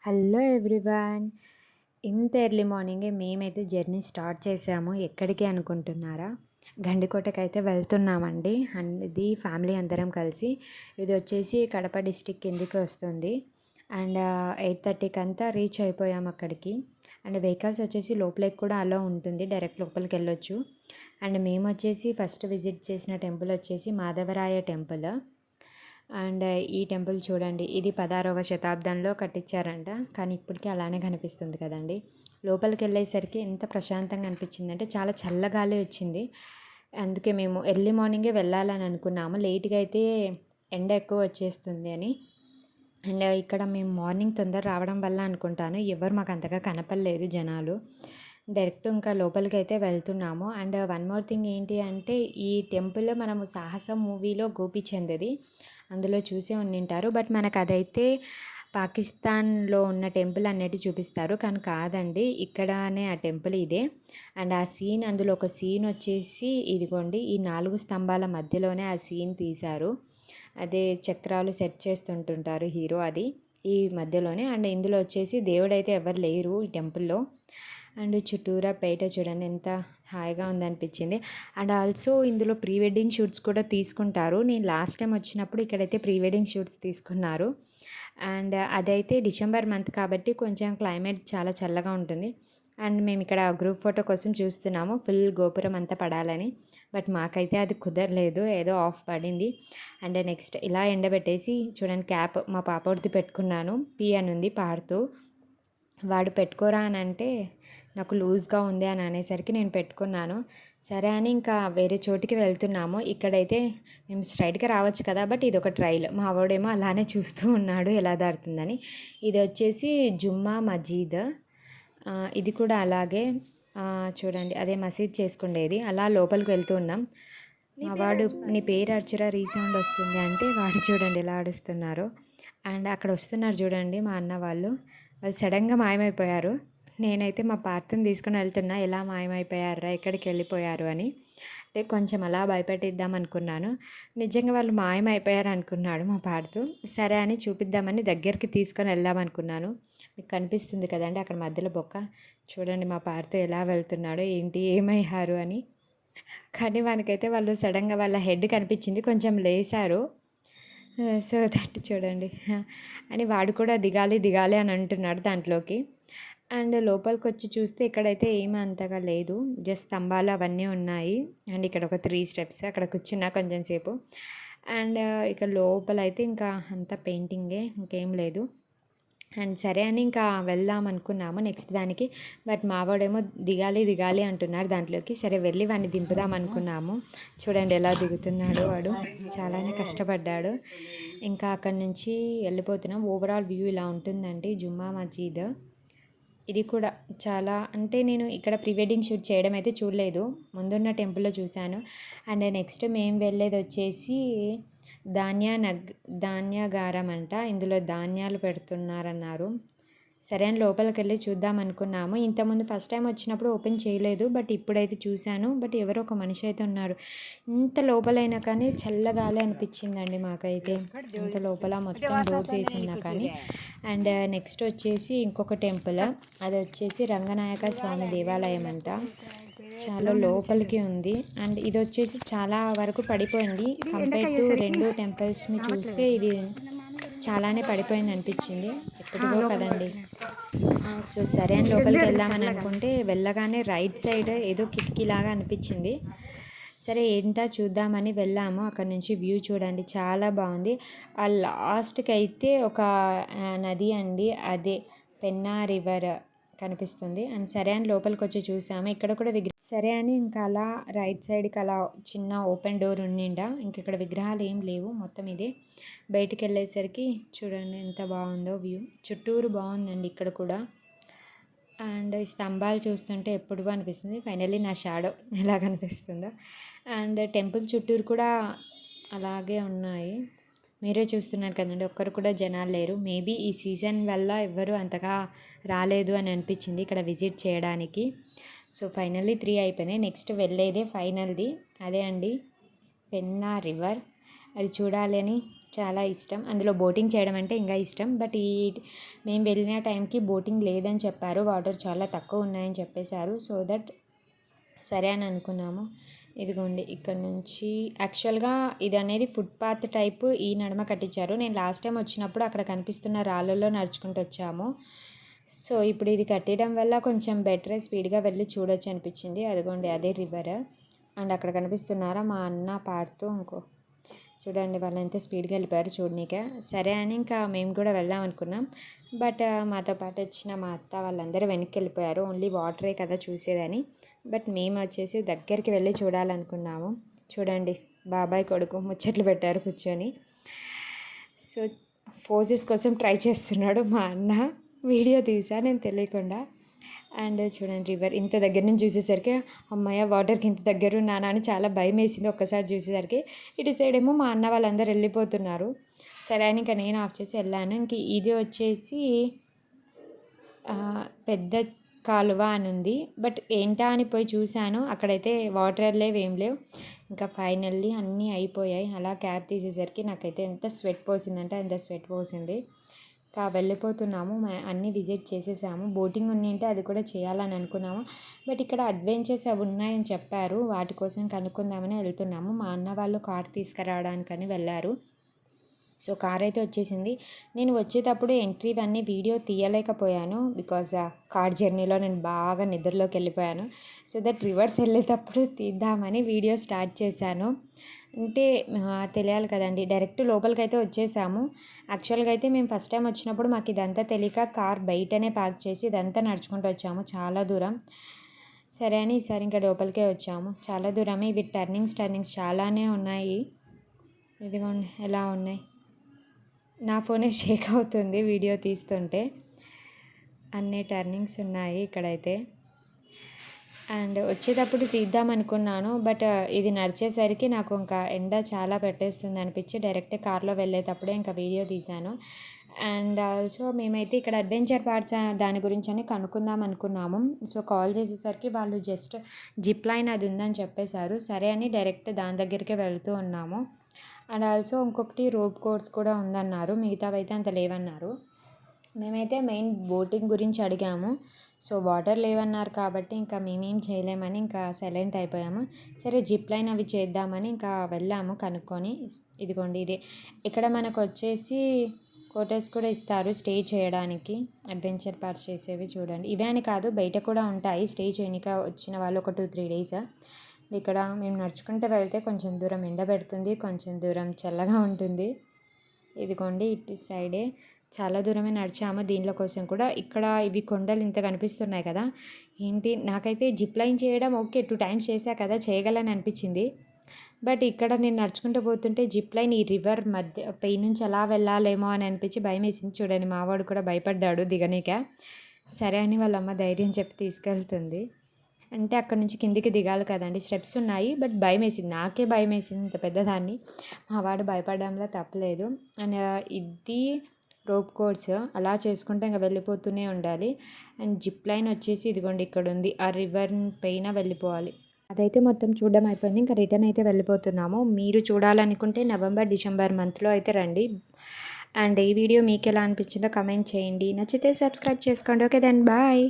Hello everyone. ఇంత early మార్నింగే మేమైతే జర్నీ స్టార్ట్ చేసాము. ఎక్కడికి అనుకుంటున్నారా? గండికోటకైతే వెళ్తున్నామండి. అండ్ ఇది ఫ్యామిలీ అందరం కలిసి. ఇది వచ్చేసి కడప డిస్టిక్ కిందికి వస్తుంది. అండ్ 8:30కి అంతా రీచ్ అయిపోయాము అక్కడికి. అండ్ వెహికల్స్ వచ్చేసి లోపలికి కూడా అలో ఉంటుంది, డైరెక్ట్ లోపలికి వెళ్ళొచ్చు. అండ్ మేము వచ్చేసి ఫస్ట్ విజిట్ చేసిన టెంపుల్ వచ్చేసి మాధవరాయ టెంపుల్. అండ్ ఈ టెంపుల్ చూడండి, ఇది 16వ శతాబ్దంలో కట్టించారంట, కానీ ఇప్పటికీ అలానే కనిపిస్తుంది కదండి. లోపలికి వెళ్ళేసరికి ఎంత ప్రశాంతంగా అనిపించిందంటే చాలా చల్లగాలి వచ్చింది. అందుకే మేము ఎర్లీ మార్నింగే వెళ్ళాలని అనుకున్నాము. లేట్గా అయితే ఎండ ఎక్కువ వచ్చేస్తుంది అని. అండ్ ఇక్కడ మేము మార్నింగ్ తొందర రావడం వల్ల అనుకుంటాను ఎవరు మాకు అంతగా కనపడలేదు జనాలు. డైరెక్ట్ ఇంకా లోపలికి అయితే వెళ్తున్నాము. అండ్ వన్ మోర్ థింగ్ ఏంటి అంటే, ఈ టెంపుల్ మనము సాహసం మూవీలో గోపీచంద్ది అందులో చూసే ఉండింటారు. బట్ మనకు అదైతే పాకిస్తాన్లో ఉన్న టెంపుల్ అన్నట్టు చూపిస్తారు, కానీ కాదండి, ఇక్కడనే ఆ టెంపుల్ ఇదే. అండ్ ఆ సీన్, అందులో ఒక సీన్ వచ్చేసి ఇదిగోండి, ఈ 4 స్తంభాల మధ్యలోనే ఆ సీన్ తీశారు. అదే చక్రాలు సెట్ చేస్తుంటుంటారు హీరో, అది ఈ మధ్యలోనే. అండ్ ఇందులో వచ్చేసి దేవుడైతే ఎవరు లేరు ఈ టెంపుల్లో. అండ్ చుట్టూరా పేట చూడండి ఎంత హాయిగా ఉందనిపించింది. అండ్ ఆల్సో ఇందులో ప్రీ వెడ్డింగ్ షూట్స్ కూడా తీసుకుంటారు. నేను లాస్ట్ టైం వచ్చినప్పుడు ఇక్కడైతే ప్రీ వెడ్డింగ్ షూట్స్ తీసుకున్నారు. అండ్ అదైతే డిసెంబర్ మంత్ కాబట్టి కొంచెం క్లైమేట్ చాలా చల్లగా ఉంటుంది. అండ్ మేము ఇక్కడ గ్రూప్ ఫోటో కోసం చూస్తున్నాము, ఫుల్ గోపురం అంతా పడాలని. బట్ మాకైతే అది కుదరలేదు, ఏదో ఆఫ్ పడింది. అండ్ నెక్స్ట్ ఇలా ఎండబెట్టేసి చూడండి, క్యాప్ మా పాపడిది పెట్టుకున్నాను. పీ అని ఉంది పాడుతూ. వాడు పెట్టుకోరా అని అంటే నాకు లూజ్గా ఉంది అని అనేసరికి నేను పెట్టుకున్నాను. సరే అని ఇంకా వేరే చోటికి వెళ్తున్నాము. ఇక్కడైతే మేము స్ట్రైట్గా రావచ్చు కదా, బట్ ఇది ఒక ట్రైల్. మా వాడేమో అలానే చూస్తూ ఉన్నాడు ఎలా దాడుతుందని. ఇది వచ్చేసి జుమ్మా మజీద్. ఇది కూడా అలాగే చూడండి, అదే మసీద్ చేసుకుండేది. అలా లోపలికి వెళ్తూ ఉన్నాం. మా వాడు నీ పేరు అర్చురా, రీసౌండ్ వస్తుంది అంటే వాడు చూడండి ఎలా ఆడుస్తున్నారు. అండ్ అక్కడ వస్తున్నారు చూడండి మా అన్న వాళ్ళు సడన్గా మాయమైపోయారు. నేనైతే మా పార్తని తీసుకుని వెళ్తున్నా, ఎలా మాయమైపోయారా, ఎక్కడికి వెళ్ళిపోయారు అని. అంటే కొంచెం అలా భయపెట్టిద్దాం అనుకున్నాను. నిజంగా వాళ్ళు మాయమైపోయారు అనుకున్నాడు మా పార్తు. సరే అని చూపిద్దామని దగ్గరికి తీసుకొని వెళ్దాం అనుకున్నాను. మీకు కనిపిస్తుంది కదండి అక్కడ మధ్యలో బొక్క. చూడండి మా పార్తు ఎలా వెళ్తున్నాడో, ఏంటి ఏమయ్యారు అని. కానీ మనకైతే వాళ్ళు సడన్గా వాళ్ళ హెడ్ కనిపించింది, కొంచెం లేసారు. సో దట్ చూడండి అని వాడు కూడా దిగాలి దిగాలి అని అంటున్నాడు దాంట్లోకి. అండ్ లోపలికి వచ్చి చూస్తే ఇక్కడైతే ఏమీ అంతగా లేదు, జస్ట్ స్తంభాలు అవన్నీ ఉన్నాయి. అండ్ ఇక్కడ ఒక 3 స్టెప్స్, అక్కడ కూర్చున్నా కొంచెం సేపు. అండ్ ఇక్కడ లోపలైతే ఇంకా అంతా పెయింటింగే, ఇంకేం లేదు. అండ్ సరే అని ఇంకా వెళ్దాం అనుకున్నాము నెక్స్ట్ దానికి. బట్ మావాడేమో దిగాలి దిగాలి అంటున్నాడు దాంట్లోకి. సరే వెళ్ళి వాడిని దింపుదాం అనుకున్నాము. చూడండి ఎలా దిగుతున్నాడు వాడు, చాలానే కష్టపడ్డాడు. ఇంకా అక్కడి నుంచి వెళ్ళిపోతున్నాం. ఓవరాల్ వ్యూ ఇలా ఉంటుందండి జుమ్మా మజీద్. ఇది కూడా చాలా, అంటే నేను ఇక్కడ ప్రీ వెడ్డింగ్ షూట్ చేయడం అయితే చూడలేదు, ముందున్న టెంపుల్లో చూశాను. అండ్ నెక్స్ట్ మేము వెళ్ళేది వచ్చేసి ధాన్యాగారం అంట. ఇందులో ధాన్యాలు పెడుతున్నారన్నారు. సరే అని లోపలికి వెళ్ళి చూద్దాం అనుకున్నాము. ఇంతకుముందు ఫస్ట్ టైం వచ్చినప్పుడు ఓపెన్ చేయలేదు, బట్ ఇప్పుడైతే చూశాను. బట్ ఎవరో ఒక మనిషి అయితే ఉన్నారు. ఇంత లోపలైనా కానీ చల్లగాలి అనిపించిందండి మాకైతే. ఇంత లోపల మొత్తం డోర్స్ వేసి ఉన్నా కానీ. అండ్ నెక్స్ట్ వచ్చేసి ఇంకొక టెంపుల్, అది వచ్చేసి రంగనాయక స్వామి దేవాలయం అంట. చాలా లోపలికి ఉంది. అండ్ ఇది వచ్చేసి చాలా వరకు పడిపోయింది. కంపేర్ టు 2 టెంపుల్స్ని చూస్తే ఇది చాలానే పడిపోయింది అనిపించింది, ఎప్పటికో కదండి. సో సరే అని లోపలికి వెళ్దామని అనుకుంటే వెళ్ళగానే రైట్ సైడ్ ఏదో కిటికీలాగా అనిపించింది. సరే ఏంటా చూద్దామని వెళ్ళాము. అక్కడ నుంచి వ్యూ చూడండి చాలా బాగుంది. ఆ లాస్ట్కి అయితే ఒక నది అండి, అదే పెన్నా రివర్ కనిపిస్తుంది. అండ్ సరే అని లోపలికి వచ్చి చూసాము. ఇక్కడ కూడా సరే అని ఇంకా అలా రైట్ సైడ్కి అలా చిన్న ఓపెన్ డోర్ ఉండిండా. ఇంక ఇక్కడ విగ్రహాలు ఏం లేవు, మొత్తం ఇదే. బయటికి వెళ్ళేసరికి చూడండి ఎంత బాగుందో వ్యూ. చుట్టూరు బాగుందండి ఇక్కడ కూడా. అండ్ ఈ స్తంభాలు చూస్తుంటే ఎప్పుడు అనిపిస్తుంది, ఫైనల్లీ నా షాడో ఎలా కనిపిస్తుందో. అండ్ టెంపుల్ చుట్టూరు కూడా అలాగే ఉన్నాయి, మీరే చూస్తున్నారు కదండి. ఒక్కరు కూడా జనాలు లేరు. మేబీ ఈ సీజన్ వల్ల ఎవ్వరూ అంతగా రాలేదు అని అనిపించింది ఇక్కడ విజిట్ చేయడానికి. సో ఫైనల్లీ 3 అయిపోయినాయి. నెక్స్ట్ వెళ్ళేదే ఫైనల్ది, అదే అండి పెన్నా రివర్. అది చూడాలి అని చాలా ఇష్టం. అందులో బోటింగ్ చేయడం అంటే ఇంకా ఇష్టం. బట్ మేము వెళ్ళిన టైంకి బోటింగ్ లేదని చెప్పారు. వాటర్ చాలా తక్కువ ఉన్నాయని చెప్పేశారు. సో దట్ సరే అని అనుకున్నాము. ఇదిగోండి ఇక్కడ నుంచి యాక్చువల్గా ఇది అనేది ఫుట్పాత్ టైపు ఈ నడుమ కట్టించారు. నేను లాస్ట్ టైం వచ్చినప్పుడు అక్కడ కనిపిస్తున్న రాళ్ళల్లో నడుచుకుంటూ వచ్చాము. సో ఇప్పుడు ఇది కట్టడం వల్ల కొంచెం బెటర్ స్పీడ్గా వెళ్ళి చూడొచ్చు అనిపించింది. అదిగోండి అదే రివర్. అండ్ అక్కడ కనిపిస్తున్నారా మా అన్న పాడుతూ చూడండి వాళ్ళు ఎంత స్పీడ్గా వెళ్ళిపోయారు చూడనీకే. సరే అని ఇంకా మేము కూడా వెళ్దాం అనుకున్నాం. బట్ మాతో పాటు వచ్చిన మా అత్త వాళ్ళందరూ వెనక్కి వెళ్ళిపోయారు. ఓన్లీ వాటరే కదా చూసేదని. బట్ మేము వచ్చేసి దగ్గరికి వెళ్ళి చూడాలనుకున్నాము. చూడండి బాబాయ్ కొడుకు ముచ్చట్లు పెట్టారు కూర్చొని. సో ఫోజెస్ కోసం ట్రై చేస్తున్నాడు మా అన్న. వీడియో తీసా నేను తెలియకుండా. అండ్ చూడండి రివర్ ఇంత దగ్గర నుంచి చూసేసరికి అమ్మయ్య వాటర్కి ఇంత దగ్గర ఉన్నానా అని చాలా భయం వేసింది ఒక్కసారి చూసేసరికి. ఇటు సైడ్ ఏమో మా అన్న వాళ్ళందరూ వెళ్ళిపోతున్నారు. సరే అని ఇంకా నేను ఆఫ్ చేసి వెళ్ళాను. ఇంక ఇది వచ్చేసి పెద్ద కాలువ అని ఉంది. బట్ ఏంటా అని పోయి చూశాను, అక్కడైతే వాటర్ లేవు ఏం లేవు. ఇంకా ఫైనల్లీ అన్నీ అయిపోయాయి. అలా క్యాబ్ తీసేసరికి నాకైతే ఎంత స్వెట్ పోసిందంటే అంత స్వెట్ పోసింది. ఇంకా వెళ్ళిపోతున్నాము. అన్నీ విజిట్ చేసేసాము. బోటింగ్ ఉన్నింటే అది కూడా చేయాలని అనుకున్నాము. బట్ ఇక్కడ అడ్వెంచర్స్ అవి ఉన్నాయని చెప్పారు. వాటి కోసం కనుక్కుందామని వెళ్తున్నాము. మా అన్న వాళ్ళు కార్ తీసుకురావడానికని వెళ్ళారు. సో కార్ అయితే వచ్చేసింది. నేను వచ్చేటప్పుడు ఎంట్రీ ఇవన్నీ వీడియో తీయలేకపోయాను. బికాజ్ కార్ జర్నీలో నేను బాగా నిద్రలోకి వెళ్ళిపోయాను. సో దట్ రివర్స్ వెళ్ళేటప్పుడు తీద్దామని వీడియో స్టార్ట్ చేశాను. అంటే తెలియాలి కదండి. డైరెక్ట్ లోపలికైతే వచ్చేసాము. యాక్చువల్గా అయితే మేము ఫస్ట్ టైం వచ్చినప్పుడు మాకు ఇదంతా తెలియక కార్ బయటనే పార్క్ చేసి ఇదంతా నడుచుకుంటూ వచ్చాము చాలా దూరం. సరే అని ఈసారి ఇంకా లోపలికే వచ్చాము. చాలా దూరమే. ఇవి టర్నింగ్స్ చాలానే ఉన్నాయి. ఇదిగోండి ఎలా ఉన్నాయి. నా ఫోనే షేక్ అవుతుంది వీడియో తీస్తుంటే. అన్ని టర్నింగ్స్ ఉన్నాయి ఇక్కడైతే. అండ్ వచ్చేటప్పుడు తీద్దాం అనుకున్నాను. బట్ ఇది నడిచేసరికి నాకు ఇంకా ఎండ చాలా పెట్టేస్తుంది అనిపించి డైరెక్ట్ కార్లో వెళ్ళేటప్పుడే ఇంకా వీడియో తీశాను. అండ్ ఆల్సో మేమైతే ఇక్కడ అడ్వెంచర్ పార్క్స్ దాని గురించి అని కనుక్కుందాం అనుకున్నాము. సో కాల్ చేసేసరికి వాళ్ళు జస్ట్ జిప్ లైన్ అది ఉందని చెప్పేశారు. సరే అని డైరెక్ట్ దాని దగ్గరికే వెళ్తూ ఉన్నాము. అండ్ ఆల్సో ఇంకొకటి రోప్ కోర్స్ కూడా ఉందన్నారు. మిగతావైతే అంత లేవన్నారు. మేమైతే మెయిన్ బోటింగ్ గురించి అడిగాము. సో వాటర్ లేవన్నారు కాబట్టి ఇంకా మేమేం చేయలేమని ఇంకా సైలెంట్ అయిపోయాము. సరే జిప్ లైన్ అవి చేద్దామని ఇంకా వెళ్ళాము కనుక్కొని. ఇదిగోండి ఇదే. ఇక్కడ మనకు వచ్చేసి కోటర్స్ కూడా ఇస్తారు స్టే చేయడానికి. అడ్వెంచర్ పార్క్స్ చేసేవి చూడండి. ఇవే అని కాదు బయట కూడా ఉంటాయి స్టే చేయనిక వచ్చిన వాళ్ళు ఒక 2-3 డేస్. ఇక్కడ మేము నడుచుకుంటూ వెళ్తే కొంచెం దూరం ఎండ పెడుతుంది, కొంచెం దూరం చల్లగా ఉంటుంది. ఇదిగోండి ఇటు సైడే చాలా దూరమే నడిచాము దీనిలో కోసం కూడా. ఇక్కడ ఇవి కొండలు ఇంత కనిపిస్తున్నాయి కదా. ఏంటి నాకైతే జిప్ లైన్ చేయడం ఓకే 2 టైమ్స్ చేశా కదా చేయగలని అనిపించింది. బట్ ఇక్కడ నేను నడుచుకుంటూ పోతుంటే జిప్ లైన్ ఈ రివర్ మధ్య పై నుంచి అలా వెళ్ళాలేమో అని అనిపించి భయం వేసింది. చూడండి మావాడు కూడా భయపడ్డాడు దిగనీక. సరే అని వాళ్ళ అమ్మ ధైర్యం చెప్పి తీసుకెళ్తుంది. అంటే అక్కడ నుంచి కిందికి దిగాలి కదండి. స్టెప్స్ ఉన్నాయి. బట్ భయం వేసింది. నాకే భయం వేసింది ఇంత పెద్దదాన్ని. మా వాడు భయపడడంలో తప్పలేదు. అండ్ ఇది రోప్ కోర్స్ అలా చేసుకుంటే ఇంకా వెళ్ళిపోతూనే ఉండాలి. అండ్ జిప్ లైన్ వచ్చేసి ఇదిగోండి ఇక్కడ ఉంది. ఆ రివర్ పైన వెళ్ళిపోవాలి. అదైతే మొత్తం చూడడం అయిపోయింది. ఇంకా రిటర్న్ అయితే వెళ్ళిపోతున్నాము. మీరు చూడాలనుకుంటే నవంబర్-డిసెంబర్ మంత్లో అయితే రండి. అండ్ ఈ వీడియో మీకు ఎలా అనిపించిందో కమెంట్ చేయండి. నచ్చితే సబ్స్క్రైబ్ చేసుకోండి. Okay then bye.